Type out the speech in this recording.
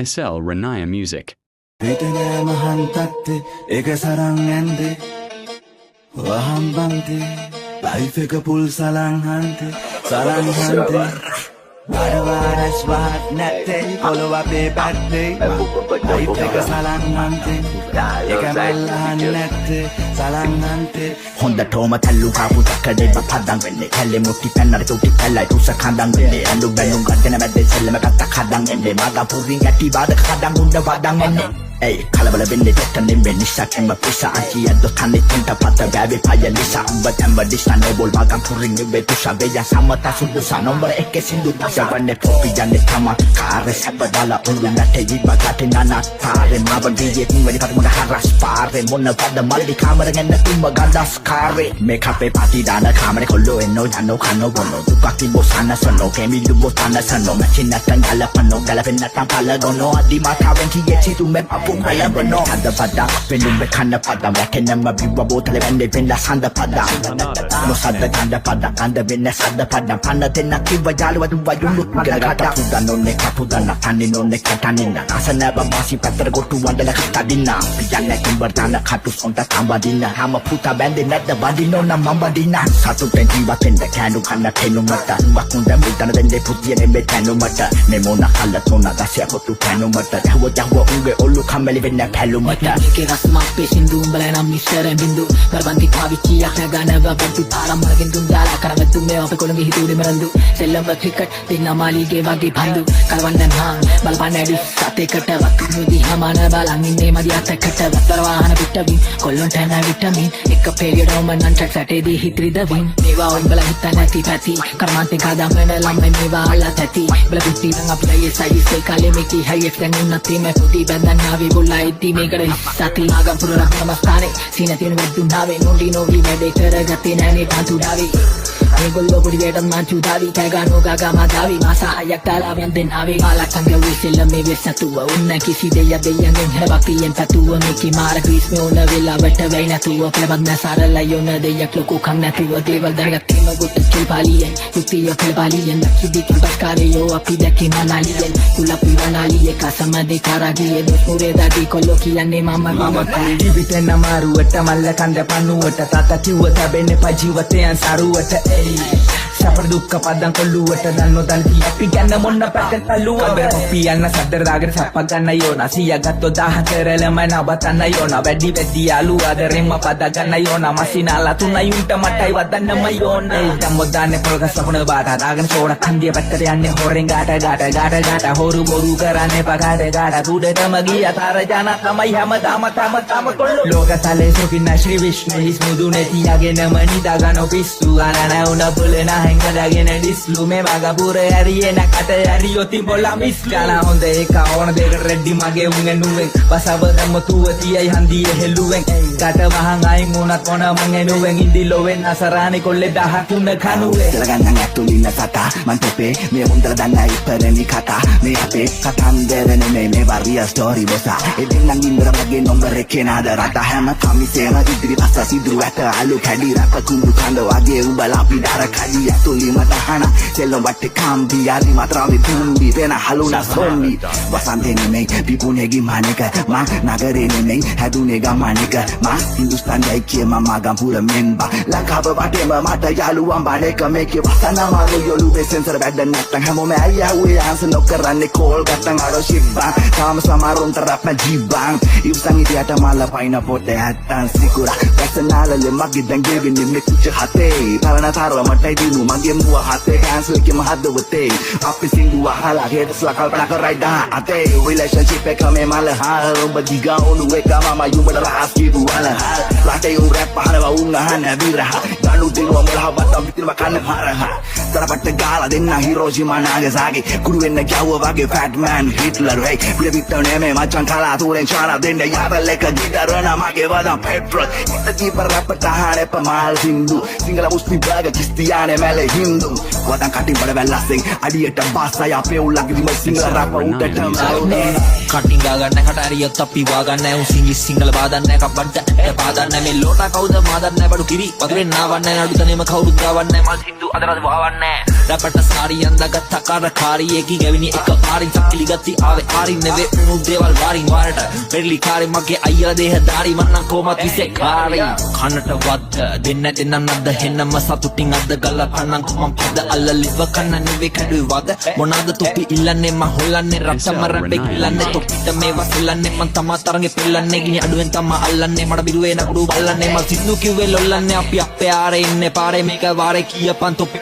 SL Renaya Music. පිටනෑම හන්තත්තේ එක සරං ඇන්දේ වහම් බන්තේ life එක පුල් සලං හන්තේ සරං හන්තේ අරවාරස් වාත් නැත්තේ පොළොව අපේ පැත්තේ ලයිෆ් එක සලං හන්තේ එක මල්ලහන් නැත්තේ සලං හන්තේ හොඳටම තල්ලු කාපු තක්කඩේ පදන් වෙන්නේ කැලේ මුටි පැන්නට තුටි පැල්ලයි තුස කඳන් වෙන්නේ අඳු බැලුම් ගන්න මැද්දේ සෙල්ලම ගත්ත කඩන් එන්නේ මාගා පුරින් ඇටි බාද කඩන් උන්න වදන් එන්නේ Ey, kalabala bende tekkanen be nisa kemba pisa anti addo tanne tinta pata babe paya lisa ambatamba disa nobol magam puring be tusa beja samata sudusa nomor ekke sindu tusa banne popi janne kama kare sabadala ulu nate jiba kate nana pare mabandi ye ngani katmuda haras pare monna pada maldi kamera ngenna tumma gandas kare make up e party dana kamera kollo enno janno khanno bonno dukaki bosana sonno kemi du bosana sonno machina tangala panno galapenna tampala gono adi makawen ki ye chitu me papu I am no ada pada penum be kana pada makena mabiwa botale bende benda sanda pada no sada kanda pada kanda benda sada pada panna tenna kiwa jalwa du wayunu gata pudano ne kapudana tani no ne katanina asana bamasi patra gotu wandala katadina pijanna kimbertana khatu sonta tambadina hama puta bende nadda badino na mambadina satu tenji watenda kanu kana tenu mata bakunda mutana bende putiyene be tanu mata memona kala tona dasya gotu tanu mata jawa jawa unge olu kameli venna palumata ke rasma pe sindu balana misera bindu barbandi kavichi yakna gana bantu tharam magin dum jala karawattu me ape kolonge hitude merandu sellam cricket dinna mali ge wage bandu kalwandan hang balpan adi satekata wakudi hamana balan inne madiyata tarwahana pittabi kollon tana vitamin ekka period man contract satedi hitrida win mewa ombala hitana ti pati karmante kadamena lamme mewa alla tati bala pitti nang apla sai sai kale meki hayet kanunna te me pudi bandan navi bullai ti megada sati agam pura namaskare sina tinu veddu nave nondi novi mede karagate nane pantu davi Megollo pudi vedan manchu davi kagano gaga madavi masa ayak tala venden ave ala kanga wisilla me vesatuwa unna kisi deya deyangen hebakti en tatuwa meki mara kris me ona vela vetta veina tuwa prabadna sarala yona deya kloko khangna tuwa deval dargatte ma gut kilpaliyen kutiya kilpaliyen nakidi kibaskare yo api dakina naliyen kula piwanaliye kasamade karagiye dosmure dadi kollo kiyanne mama ජීවිතෙන් අමාරුවට මල්ල කන්ද පණුවට තාතා කිව්ව තැබෙන්නේ පජීවිතයන් සරුවට සපර දුක්ඛ පදන් කොල්ලුවට දන්නෝ දන්ති අපි ගැන මොන්න පැත්තට තල්ලුවට copy යන්න සද්දර දාගෙන සප්පක් ගන්න යෝනා සියා ගත්තෝ 14 ළමයි නවතන්න යෝනා වැඩි වැඩි යාළුවා දරෙම්ම පද ගන්න යෝනා මසිනාලා තුනයි උන්ට මටයි වදන්නම යෝනා ධම්මෝ දාන්නේ පොල්ග සපුණ බාටා දාගෙන සෝඩ කන්දිය පැත්තට යන්නේ හොරෙන් ගාට හොරු බොරු කරන්නේ පගාට ගාට උඩටම ගියා තර ජන තමයි හැමදාම තම කොල්ලෝ ලෝකතලේ සොකින්න ශ්‍රී විශ්ණු හිස් මුදුනේ තියාගෙන මනිදා ගන්න පිස්සු අනන උන පුලන හැංගදාගෙන ඩිස්ලු මේ වගපුර ඇරියෙන කට ඇරියොති බොලා මිස් ගාන හොඳ එක ඕන දෙක රෙඩි මගේ උන්නේ නුවෙන් වසව දම්ම තුව තියයි හන්දියේ හෙළුවෙන් කට වහන් අයි මුණත් මොන මං එනුවෙන් ඉඳිලොවෙන් අසරානි කොල්ලේ 13 කනුවේ Talagang ඇතුලින් සතා මන් තොපේ මේ හොඳට දන්නයි ඉපරණි කතා මේ අපේ කතන්දරනේ මේ වරිය ස්ටෝරි බොසා එදින්නම් ඉන්දර වගේ නම්බර එකේ නාද රට හැම කමිසේම ඉදිරි පස්ස සිදුරු ඇත අලු කැඩි රප කුඹු කඳ වගේ උඹලා අපි දර කඩි ඇතුලින්ම තහන සෙල්ලම් වටේ කම්බි යාලි මාත්‍රාමි තුම්බි වෙන හලුනා සොම්බි වසන්තේ නෙමෙයි පිපුනේගි මානික මා නගරේ නෙමෙයි හැදුනේ ගමනික මා හින්දුස්තාන්යයි කිය මම ගම්පුර මෙම්බා ලකාව වටේම මට යාළුවන් බඩේක මේකේ වසනමාරු යොලු බෙසෙන්සර් වැඩ නැත්තම් හැමෝම ඇයියාවේ ආන්ස නොකරන්නේ කෝල් ගත්තන් අර ශිබ්බා තාම සමහරුන් තරප්ප ජීබ්බන් ඉවසන් ඉතියට මල්ල පයින් පොතේ හැත්තන් සිකුරා වැසනාලලේ මගේ දැන් ගෙවින්නේ මේ කුච හතේ තරණ තරව මටයි දිනු මගේ මුව හතේ කැන්සල් එකම හදවතේ අපි සිංදුව අහලා හේතස්ලා කල්පනා කරයි දා අතේ රිලේෂන්ෂිප් එක මේ මල හාල් ඔබ දිගා ඔලු එක මම යුඹල රහස් කිව්ව වල රටේ උ රැප් පහරව උන්නහන විරහ ගනු දිනුව මොලහ බතම් පිටිම කන්න හරහ තරපට ගාලා දෙන්න හිරෝෂිමා නාගසාගේ කුරු වෙන්න ගැව්ව වගේ ෆැට් මෑන් හිට්ලර් වෙයි පිළිවිත්තනේ මේ මචන් කලා තුරෙන් චාලා දෙන්න යාබල් එක ගිටරන මගේ වදම් පෙට්‍රල් ඉතකීප රැප් තහනේ පමාල් සින්දු සිංගල මුස්ලිම් බාග කිස්තියානේ මැලේ හින්දු වදන් කටින් බඩ වැල්ලස්සෙන් අඩියට බාසය අපේ උල්ලගිරිම සිංගල රැප් උඩටම කටින් ගා ගන්න කට හරියත් අපි වා ගන්න උන් සිංගල බාදන්නේ කබ්බන්ට පාදන්නේ මේ ලෝටා කවුද මාදන්නේ බඩු කිරි වතුරෙන් නාවන්නේ නඩු තනේම කවුරුත් ගාවන්නේ මල් සින්දු අදරද වහවන්නේ රැපට සාරි අඳගත්ත කරකාරියකි ගැවිනි එක පාරින් සක්කිලි ගත්ති ආවේ ආරින් නෙවේ උණු දේවල් වාරින් වාරට පෙරලි කාරේ මගේ අයියලා දේහ දාරි මන්නම් කොහමත් විසේ කාරේ කනට වද්ද දෙන්න දෙන්න නද්ද හෙන්නම සතුටින් අද්ද ගල්ලා පන්නම් කොමම් පද අල්ලලිව කන්න නෙවේ කැඩුවේ වද මොනවාද තුපි ඉල්ලන්නේ මං හොල්ලන්නේ රටම රැබෙක් ඉල්ලන්නේ තොපිට මේවා සෙල්ලන්නේ මං තමා තරගේ පෙල්ලන්නේ ගිනි අඩුවෙන් තමා අල්ලන්නේ මඩ බිරුවේ නකුඩු බල්ලන්නේ මං සින්දු කිව්වේ ලොල්ලන්නේ අපි අපේ ආරේ ඉන්නේ පාරේ මේක වාරේ කියපන් තොපි